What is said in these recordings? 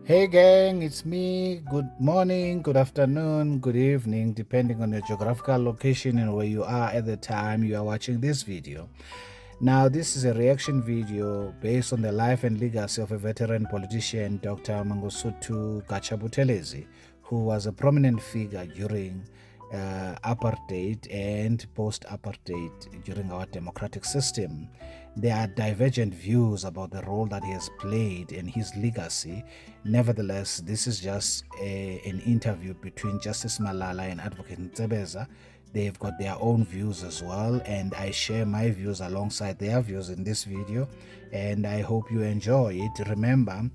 Hey gang, it's me. Good morning, good afternoon, good evening, depending on your geographical location and where you are at the time you are watching this video. Now, this is a reaction video based on the life and legacy of a veteran politician, Dr. Mangosuthu Gatsha Buthelezi, who was a prominent figure during apartheid and post-apartheid during our democratic system. There are divergent views about the role that he has played and his legacy. Nevertheless, this is just an interview between Justice Malala and Advocate Ntebeza. They've got their own views as well, and I share my views alongside their views in this video, and I hope you enjoy it. Remember,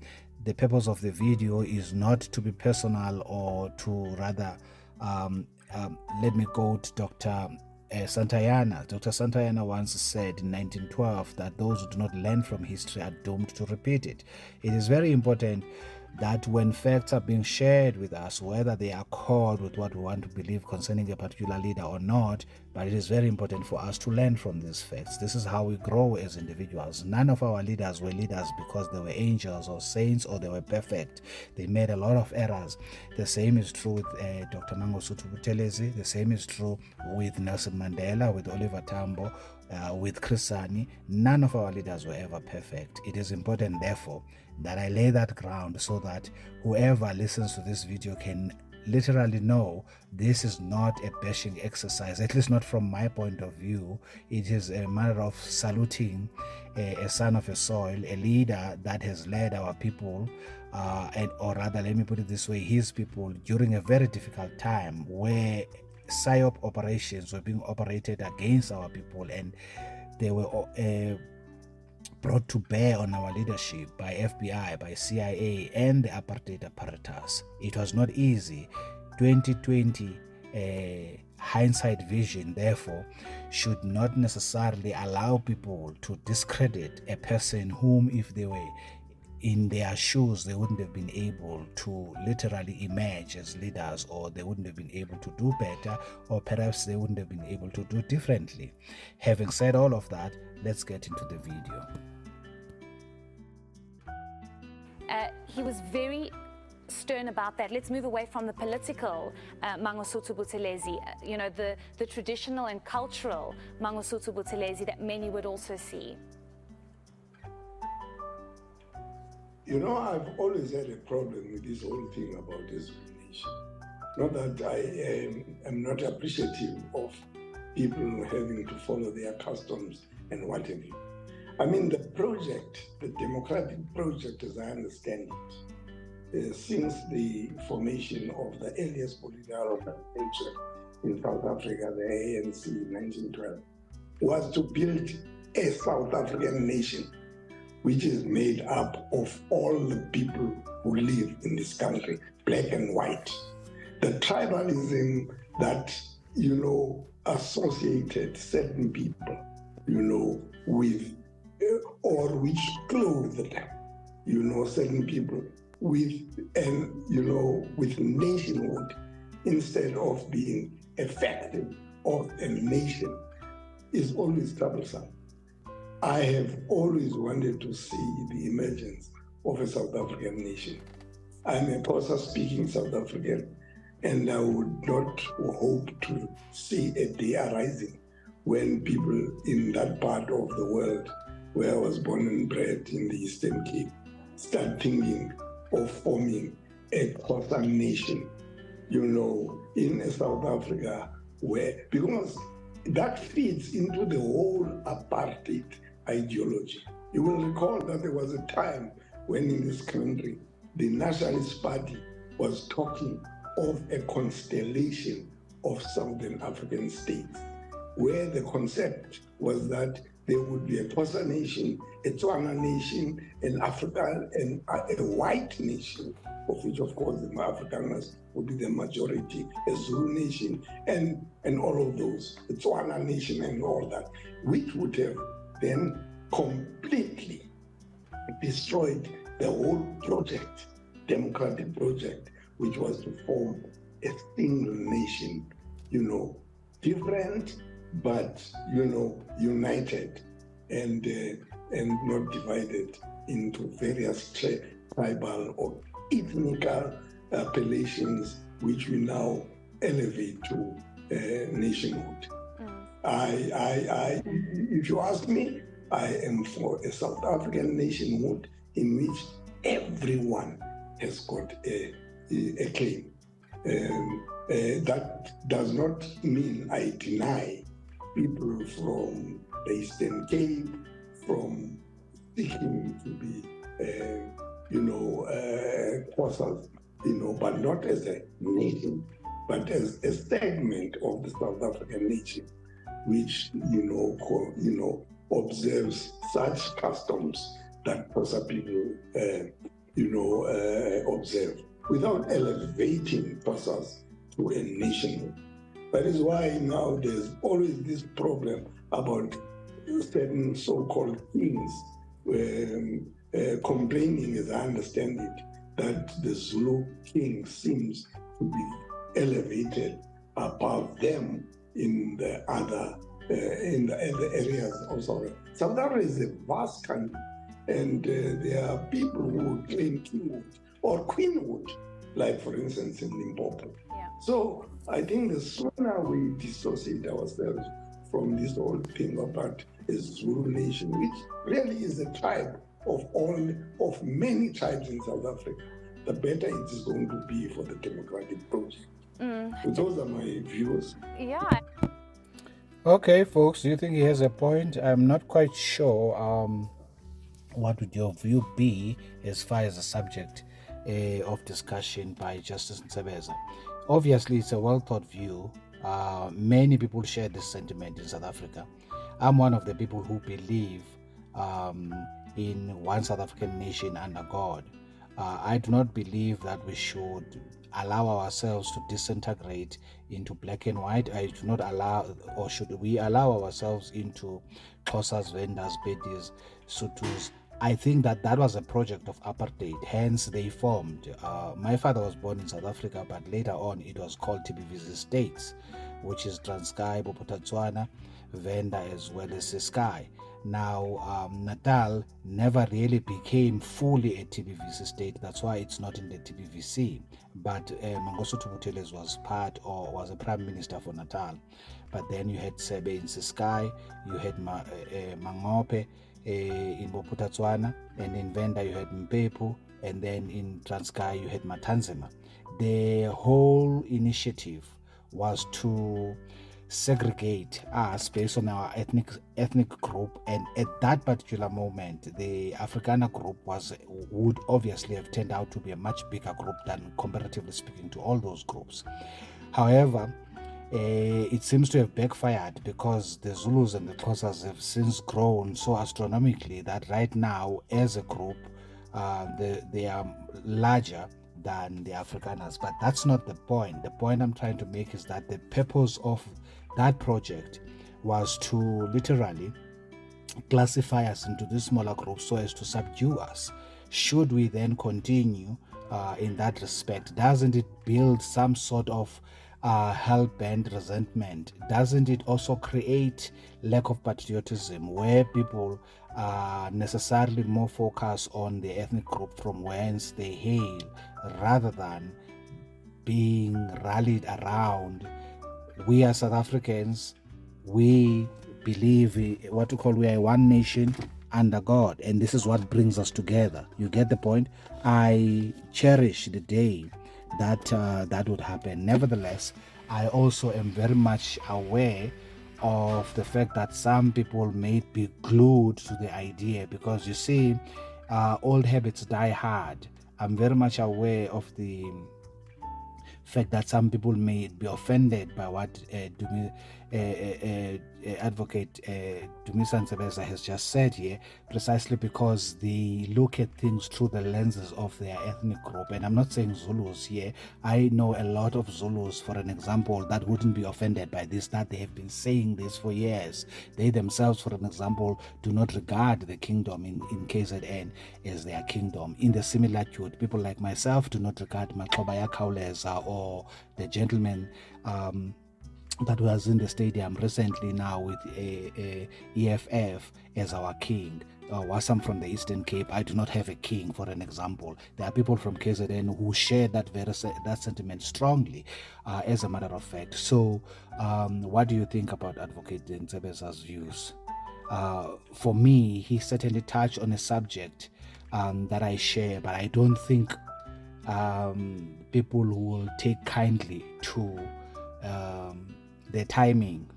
the purpose of the video is not to be personal or to rather let me quote Dr. Santayana. Dr. Santayana once said in 1912 that those who do not learn from history are doomed to repeat it. It is very important that when facts are being shared with us, whether they are called with what we want to believe concerning a particular leader or not, but it is very important for us to learn from these facts. This is how we grow as individuals. None of our leaders were leaders because they were angels or saints or they were perfect. They made a lot of errors. The same is true with Dr. Mangosuthu Buthelezi. The same is true with Nelson Mandela, with Oliver Tambo, with Chris Hani. None of our leaders were ever perfect. It is important, therefore, that I lay that ground so that whoever listens to this video can literally know this is not a bashing exercise, at least not from my point of view. It is a matter of saluting a son of a soil, a leader that has led our people, or rather, let me put it this way, his people during a very difficult time where PSYOP operations were being operated against our people, and they were brought to bear on our leadership by FBI, by CIA, and the apartheid apparatus. It was not easy. 2020 hindsight vision, therefore, should not necessarily allow people to discredit a person whom, if they were in their shoes, they wouldn't have been able to literally emerge as leaders, or they wouldn't have been able to do better, or perhaps they wouldn't have been able to do differently. Having said all of that, let's get into the video. He was very stern about that. Let's move away from the political Mangosuthu Buthelezi, the traditional and cultural Mangosuthu Buthelezi that many would also see. I've always had a problem with this whole thing about discrimination. Not that I am not appreciative of people having to follow their customs and what have you. I mean, the project, the democratic project, as I understand it, since the formation of the earliest political organization in South Africa, the ANC in 1912, was to build a South African nation, which is made up of all the people who live in this country, black and white. The tribalism that, associated certain people, with, or which clothed certain people with, with nationhood instead of being effective of a nation is always troublesome. I have always wanted to see the emergence of a South African nation. I'm a Xhosa-speaking South African, and I would not hope to see a day arising when people in that part of the world where I was born and bred in the Eastern Cape start thinking of forming a Xhosa nation, in South Africa, because that feeds into the whole apartheid ideology. You will recall that there was a time when in this country, the Nationalist Party was talking of a constellation of Southern African states, where the concept was that there would be a Xhosa nation, a Tswana nation, an African, and a white nation, of which, of course, the Afrikaners would be the majority, a Zulu nation, and all of those, the Tswana nation and all that, which would have then completely destroyed the whole project, democratic project, which was to form a single nation, different, but, united and not divided into various tribal or ethnical appellations, which we now elevate to nationhood. If you ask me, I am for a South African nationhood in which everyone has got a claim. That does not mean I deny people from the Eastern Cape from seeking to be, Xhosas, but not as a nation, but as a segment of the South African nation, which observes such customs that Xhosa people observe, without elevating Xhosas to a nation. That is why now there's always this problem about certain so-called kings complaining, as I understand it, that the Zulu king seems to be elevated above them in the other in the areas of South Africa. South Africa is a vast country, and there are people who claim kinghood or queenhood, like for instance in Limpopo. Yeah. So I think the sooner we dissociate ourselves from this whole thing about a Zulu nation, which really is a tribe of many tribes in South Africa, the better it is going to be for the democratic project. So those are my views. Yeah. Okay, folks, do you think he has a point? I'm not quite sure. What would your view be as far as the subject of discussion by Justice Nsebeza? Obviously, it's a well-thought view. Many people share this sentiment in South Africa. I'm one of the people who believe in one South African nation under God. I do not believe that we should allow ourselves to disintegrate into black and white. I do not allow, or should we allow ourselves into Xhosas, Vendas, Bedis, Sutus. I think that was a project of apartheid, hence they formed. My father was born in South Africa, but later on it was called TBVZ States, which is Transkei, Bophuthatswana, Venda, as well as Ciskei. Now, Natal never really became fully a TBVC state. That's why it's not in the TBVC. But Mangosuthu Buthelezi was was a prime minister for Natal. But then you had Sebe in Ciskei, you had Mangope in Bophuthatswana, and in Venda you had Mpepu, and then in Transkei you had Matanzima. The whole initiative was to segregate us based on our ethnic group, and at that particular moment the Afrikaner group would obviously have turned out to be a much bigger group than, comparatively speaking, to all those groups. However, it seems to have backfired because the Zulus and the Xhosas have since grown so astronomically that right now as a group they are larger than the Afrikaners. But that's not the point. The point I'm trying to make is that the purpose of that project was to literally classify us into these smaller groups so as to subdue us. Should we then continue in that respect? Doesn't it build some sort of hell-bent resentment? Doesn't it also create lack of patriotism where people are necessarily more focused on the ethnic group from whence they hail rather than being rallied around? We are South Africans. We believe we are one nation under God, and this is what brings us together. You get the point? I cherish the day that that would happen. Nevertheless, I also am very much aware of the fact that some people may be glued to the idea because, you see, old habits die hard. I'm very much aware of the fact that some people may be offended by what Advocate Dumisa Nsebeza has just said here, precisely because they look at things through the lenses of their ethnic group. And I'm not saying Zulus here. I know a lot of Zulus, for an example, that wouldn't be offended by this, that they have been saying this for years. They themselves, for an example, do not regard the kingdom in KZN as their kingdom. In the similitude, people like myself do not regard Maxhoba ya Khawuleza or the gentleman that was in the stadium recently now with EFF as our king. Wasam from the Eastern Cape, I do not have a king, for an example. There are people from KZN who share that that sentiment strongly, as a matter of fact. So, what do you think about Advocate Ntsebeza's views? For me, he certainly touched on a subject that I share, but I don't think people will take kindly to the timing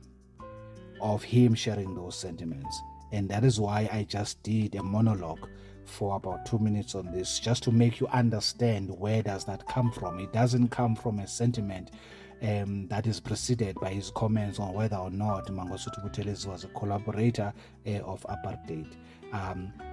of him sharing those sentiments. And that is why I just did a monologue for about 2 minutes on this, just to make you understand where does that come from. It doesn't come from a sentiment that is preceded by his comments on whether or not Mangosuthu Buthelezi was a collaborator of apartheid.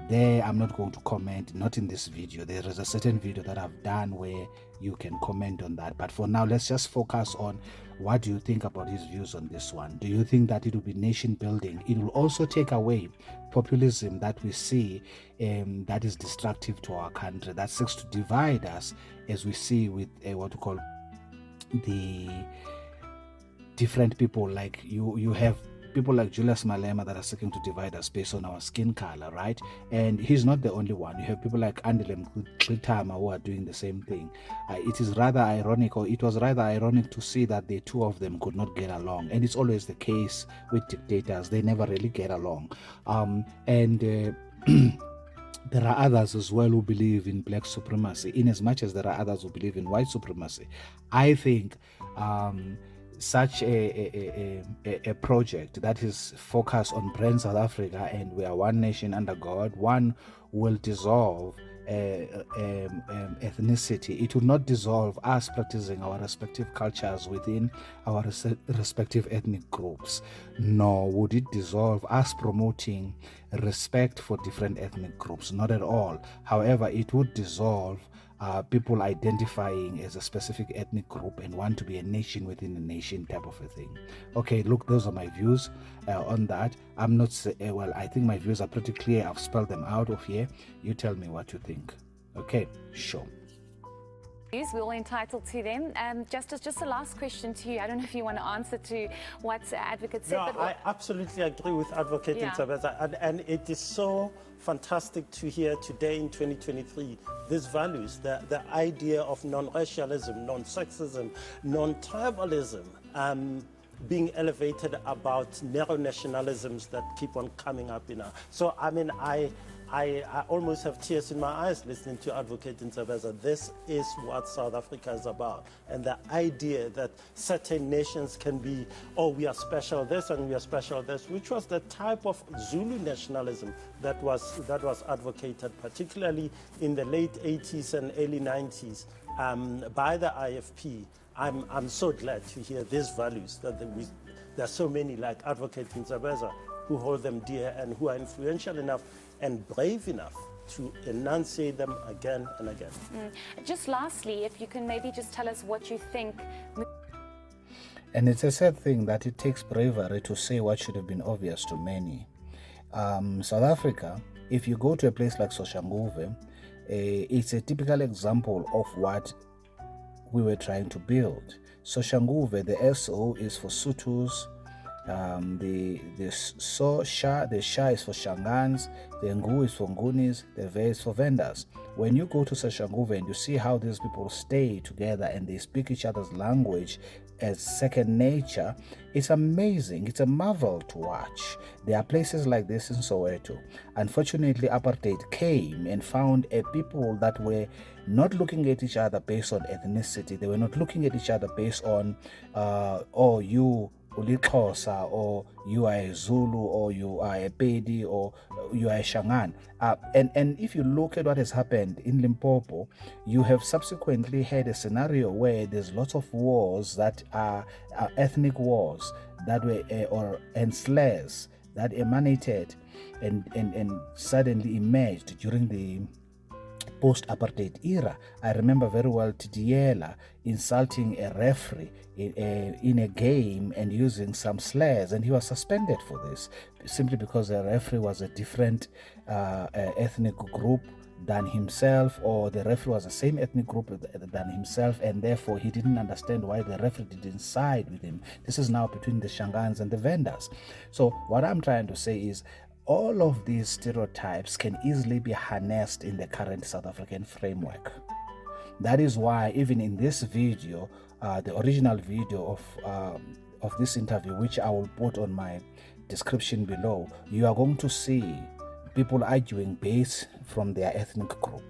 There, I'm not going to comment, not in this video. There is a certain video that I've done where you can comment on that. But for now, let's just focus on what do you think about his views on this one. Do you think that it will be nation building? It will also take away populism that we see that is destructive to our country, that seeks to divide us, as we see with what we call the different people. Like you have people like Julius Malema that are seeking to divide us based on our skin color, right? And he's not the only one. You have people like Andile Mkutama who are doing the same thing. It is rather ironic, or it was rather ironic to see that the two of them could not get along. And it's always the case with dictators. They never really get along. There are others as well who believe in black supremacy, in as much as there are others who believe in white supremacy. I think such a project that is focused on brand South Africa and we are one nation under God, one will dissolve ethnicity. It will not dissolve us practicing our respective cultures within our respective ethnic groups, nor would it dissolve us promoting respect for different ethnic groups. Not at all. However, it would dissolve people identifying as a specific ethnic group and want to be a nation within a nation type of a thing. Okay, look, those are my views on that. I'm not well, I think my views are pretty clear. I've spelled them out of here. You tell me what you think. Okay, sure. We're all entitled to them. Justice, just a last question to you. I don't know if you want to answer to what Advocate said. No, I absolutely agree with Advocate Ntsebeza's, and it is so fantastic to hear today in 2023 these values, the idea of non-racialism, non-sexism, non-tribalism, being elevated about narrow nationalisms that keep on coming up in our. So, I mean, I almost have tears in my eyes listening to Advocate Ntsebeza. This is what South Africa is about. And the idea that certain nations can be, oh, we are special this and we are special this, which was the type of Zulu nationalism that was advocated, particularly in the late 80s and early 90s by the IFP. I'm so glad to hear these values, that there are so many like Advocate Ntsebeza who hold them dear and who are influential enough and brave enough to enunciate them again and again. Just lastly, if you can maybe just tell us what you think. And it's a sad thing that it takes bravery to say what should have been obvious to many. South Africa, if you go to a place like Soshanguve, it's a typical example of what we were trying to build. Soshanguve, the SO is for Sutus, the Sha is for Shangans, the Ngu is for Ngunis, the Ve is for vendors. When you go to Soshanguve and you see how these people stay together and they speak each other's language as second nature, it's amazing. It's a marvel to watch. There are places like this in Soweto. Unfortunately, apartheid came and found a people that were not looking at each other based on ethnicity. They were not looking at each other based on, oh, you Ulixhosa, or you are a Zulu, or you are a Pedi, or you are a Shangan. And if you look at what has happened in Limpopo, you have subsequently had a scenario where there's lots of wars that are ethnic wars that were and slurs that emanated and suddenly emerged during the post-apartheid era. I remember very well Tidiela insulting a referee in a game and using some slurs, and he was suspended for this simply because the referee was a different ethnic group than himself, or the referee was the same ethnic group than himself, and therefore he didn't understand why the referee didn't side with him. This is now between the Shangans and the vendors. So what I'm trying to say is all of these stereotypes can easily be harnessed in the current South African framework. That is why even in this video, the original video of this interview, which I will put on my description below, you are going to see people arguing based from their ethnic group,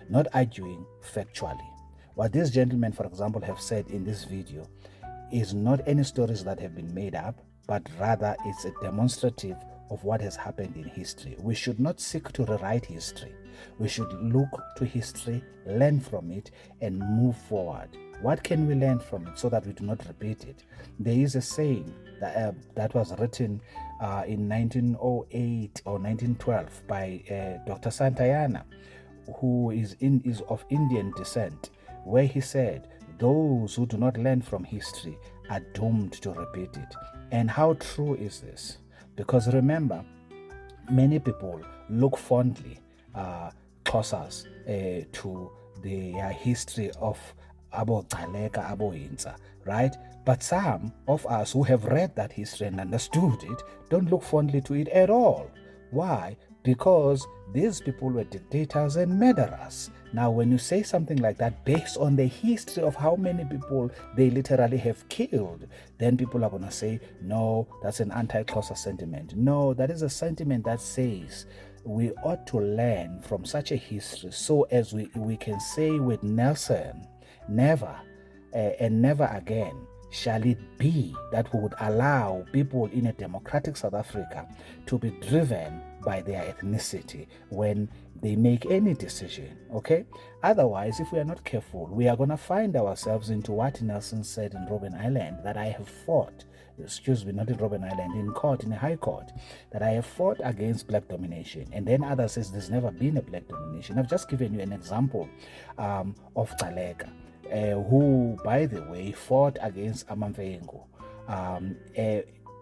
not arguing factually. What these gentlemen, for example, have said in this video is not any stories that have been made up, but rather it's a demonstrative of what has happened in history. We should not seek to rewrite history. We should look to history, learn from it, and move forward. What can we learn from it so that we do not repeat it? There is a saying that was written in 1908 or 1912 by Dr. Santayana, who is of Indian descent, where he said, "Those who do not learn from history are doomed to repeat it." And how true is this? Because remember, many people look fondly, closest to the history of Abo Galeka, Abo Inza, right? But some of us who have read that history and understood it don't look fondly to it at all. Why? Because these people were dictators and murderers. Now, when you say something like that based on the history of how many people they literally have killed, then people are going to say, no, that's an anti-Xhosa sentiment. No, that is a sentiment that says we ought to learn from such a history so as we can say with Nelson, never and never again shall it be that we would allow people in a democratic South Africa to be driven by their ethnicity when they make any decision, okay? Otherwise, if we are not careful, we are going to find ourselves into what Nelson said in Robben Island, that I have fought, not in Robben Island, in court, in a high court, that I have fought against black domination. And then others says there's never been a black domination. I've just given you an example of Galeka, who, by the way, fought against Amamfengu.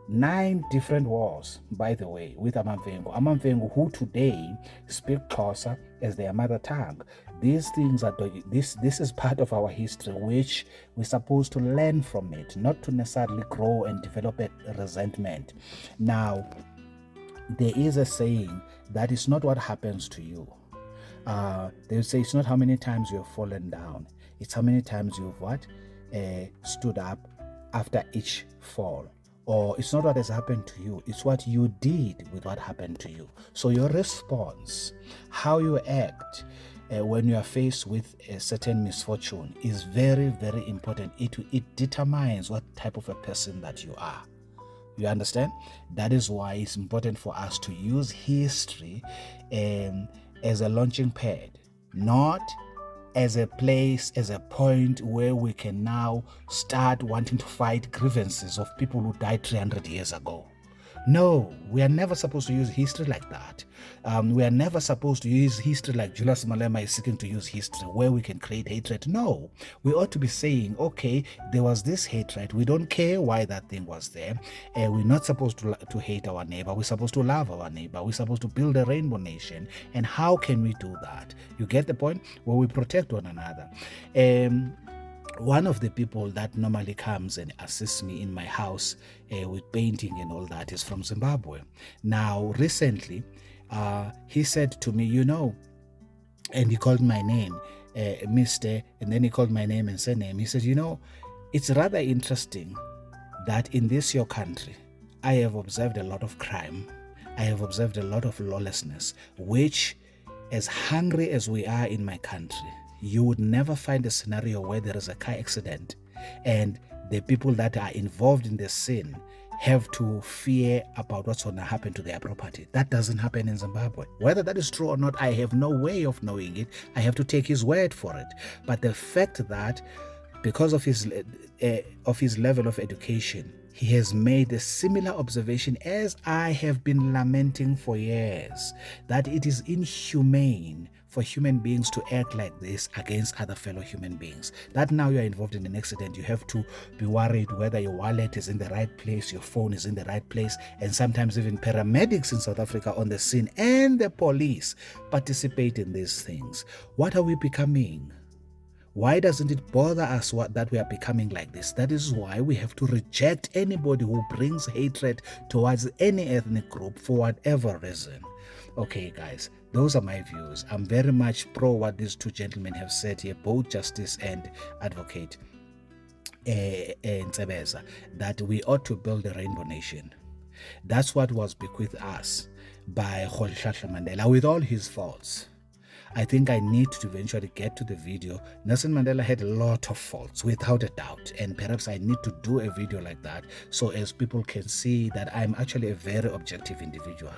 9 different wars, by the way, with Amamfengu, who today speak Xhosa as their mother tongue. These things are this is part of our history, which we're supposed to learn from it, not to necessarily grow and develop a resentment. Now, there is a saying that is not what happens to you. They say it's not how many times you have fallen down, it's how many times you've stood up after each fall. Or it's not what has happened to you, it's what you did with what happened to you. So your response, how you act when you are faced with a certain misfortune is very, very important. It determines what type of a person that you are. You understand? That is why it's important for us to use history as a launching pad, not as a place, as a point where we can now start wanting to fight grievances of people who died 300 years ago. No, we are never supposed to use history like that. We are never supposed to use history like Julius Malema is seeking to use history, where we can create hatred. No, we ought to be saying, okay, there was this hatred. We don't care why that thing was there. We're not supposed to hate our neighbor. We're supposed to love our neighbor. We're supposed to build a rainbow nation. And how can we do that? You get the point? Where we protect one another. One of the people that normally comes and assists me in my house with painting and all that is from Zimbabwe. Now, recently, he said to me, and he called my name, Mr., and then he called my name and surname. He said, it's rather interesting that in this your country, I have observed a lot of crime. I have observed a lot of lawlessness, which, as hungry as we are in my country, you would never find a scenario where there is a car accident and the people that are involved in the sin have to fear about what's going to happen to their property. That doesn't happen in Zimbabwe. Whether that is true or not, I have no way of knowing it. I have to take his word for it. But the fact that because of his level of education, he has made a similar observation as I have been lamenting for years, that it is inhumane for human beings to act like this against other fellow human beings. That now you are involved in an accident, you have to be worried whether your wallet is in the right place, your phone is in the right place, and sometimes even paramedics in South Africa on the scene and the police participate in these things. What are we becoming? Why doesn't it bother us that we are becoming like this? That is why we have to reject anybody who brings hatred towards any ethnic group for whatever reason. Okay, guys, those are my views. I'm very much pro what these two gentlemen have said here, both Justice and Advocate Ntsebeza, that we ought to build a rainbow nation. That's what was bequeathed us by Rolihlahla Mandela, with all his faults. I think I need to eventually get to the video. Nelson Mandela had a lot of faults, without a doubt, and perhaps I need to do a video like that so as people can see that I'm actually a very objective individual.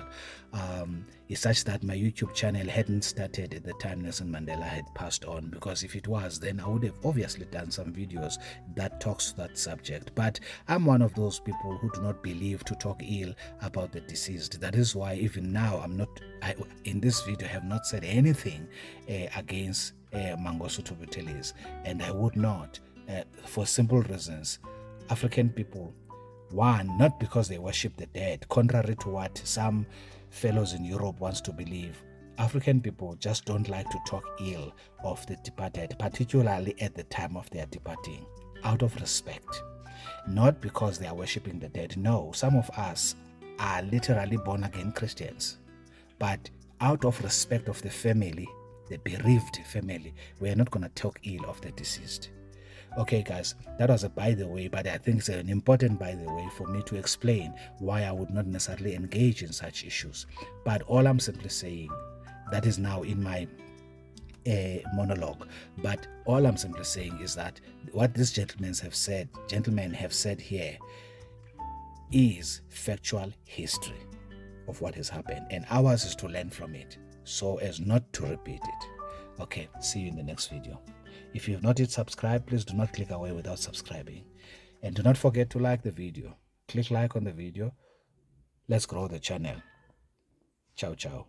It's such that my YouTube channel hadn't started at the time Nelson Mandela had passed on, because if it was, then I would have obviously done some videos that talks to that subject. But I'm one of those people who do not believe to talk ill about the deceased. That is why even now in this video have not said anything against Mangosuthu Buthelezi, and I would not, for simple reasons. African people, one, not because they worship the dead, contrary to what some fellows in Europe wants to believe. African people just don't like to talk ill of the departed, particularly at the time of their departing, out of respect, not because they are worshiping the dead. No, some of us are literally born again Christians, but out of respect of the family, the bereaved family, we are not going to talk ill of the deceased. Okay, guys, that was a by the way, but I think it's an important by the way for me to explain why I would not necessarily engage in such issues. But all I'm simply saying, that is now in my monologue, but all I'm simply saying is that what these gentlemen have said here is factual history of what has happened, and ours is to learn from it so as not to repeat it. Okay, see you in the next video. If you have not yet subscribed, please do not click away without subscribing, and do not forget to like the video. Click like on the video. Let's grow the channel. Ciao, ciao.